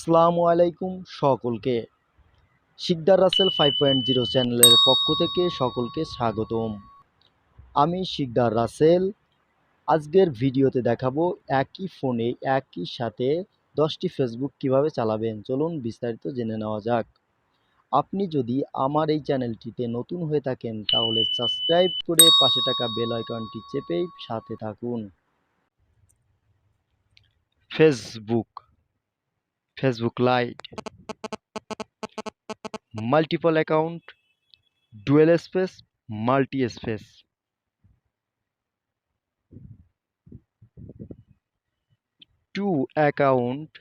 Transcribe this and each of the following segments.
আসসালামু আলাইকুম সকলকে। শিকদার রাসেল 5.0 চ্যানেলের পক্ষ থেকে সকলকে স্বাগতম। আমি শিকদার রাসেল। আজকের ভিডিওতে দেখাবো একই ফোনে একই সাথে 10টি ফেসবুক কিভাবে চালাবেন। চলুন বিস্তারিত জেনে নেওয়া যাক। আপনি যদি আমার এই চ্যানেলটিতে নতুন হয়ে থাকেন তাহলে সাবস্ক্রাইব করে পাশে থাকা বেল আইকনটি চেপেই সাথে থাকুন। Facebook light, multiple account, dual space, multi space, two account,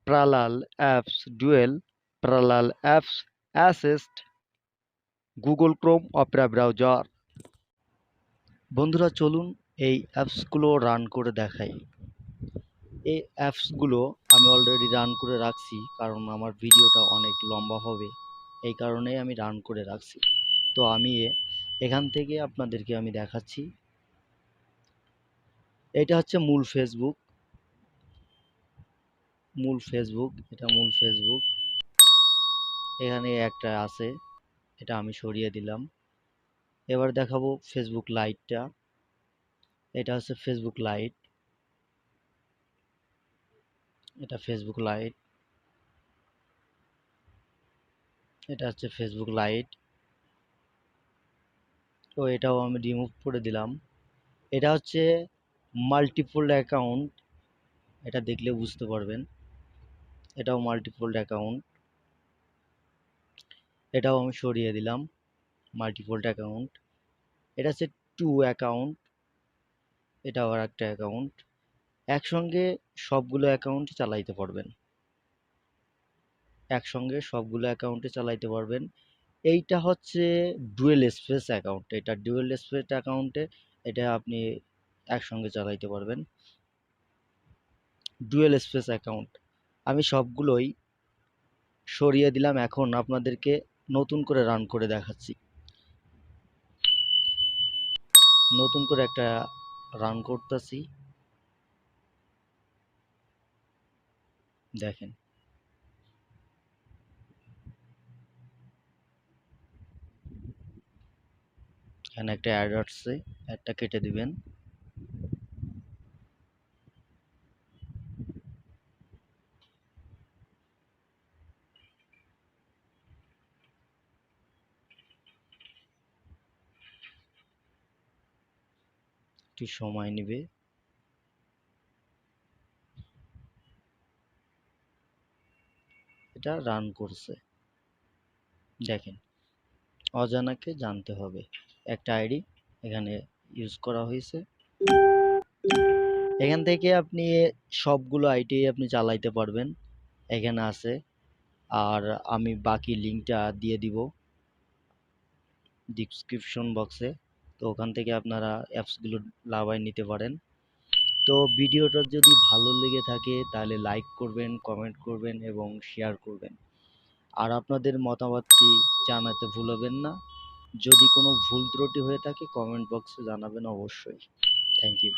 parallel apps, dual, parallel apps, assist, Google Chrome, Opera browser. বন্ধুরা চলুন এই অ্যাপসগুলো রান করে দেখাই। এই অ্যাপসগুলো আমি অলরেডি রান করে রাখছি, কারণ আমার ভিডিওটা অনেক লম্বা হবে, এই কারণেই আমি রান করে রাখছি। তো আমি এখান থেকে আপনাদেরকে আমি দেখাচ্ছি। এটা হচ্ছে মূল ফেসবুক, এটা মূল ফেসবুক। এখানে একটা আছে, এটা আমি সরিয়ে দিলাম। এবার দেখাবো ফেসবুক লাইটটা। এটা হচ্ছে ফেসবুক লাইট, এটা ফেসবুক লাইট, এটা হচ্ছে ফেসবুক লাইট। তো এটাও আমি রিমুভ করে দিলাম। এটা হচ্ছে মাল্টিপল অ্যাকাউন্ট, এটা দেখলে বুঝতে পারবেন। এটাও মাল্টিপল অ্যাকাউন্ট, এটাও আমি সরিয়ে দিলাম। Multiple account. এটা হচ্ছে টু অ্যাকাউন্ট, এটাও আর একটা অ্যাকাউন্ট। একসঙ্গে সবগুলো অ্যাকাউন্ট চালাইতে পারবেন, একসঙ্গে সবগুলো অ্যাকাউন্টে চালাইতে পারবেন। এইটা হচ্ছে ডুয়েল স্পেস অ্যাকাউন্ট, এটা ডুয়েল স্পেস অ্যাকাউন্টে এটা আপনি একসঙ্গে চালাইতে পারবেন। ডুয়েল স্পেস অ্যাকাউন্ট আমি সবগুলোই সরিয়ে দিলাম। এখন আপনাদেরকে নতুন করে রান করে দেখাচ্ছি। নতুন করে একটা রান করতেছি, দেখেন। এখানে একটা অ্যাড আসছে, অ্যাডটা কেটে দিবেন। একটু সময় নেবে। এটা রান করছে, দেখেন। অজানাকে জানতে হবে, একটা আইডি এখানে ইউজ করা হয়েছে। এখান থেকে আপনি সবগুলো আইডি আপনি চালাইতে পারবেন, এখানে আছে। আর আমি বাকি লিঙ্কটা দিয়ে দিব ডিসক্রিপশন বক্সে, তো ওখান থেকে আপনারা অ্যাপসগুলো লাভায় নিতে পারেন। তো ভিডিওটা যদি ভালো লেগে থাকে তাহলে লাইক করবেন, কমেন্ট করবেন এবং শেয়ার করবেন। আর আপনাদের মতামতটি জানাতে ভুলবেন না। যদি কোনো ভুল ত্রুটি হয়ে থাকে কমেন্ট বক্সে জানাবেন অবশ্যই। Thank you.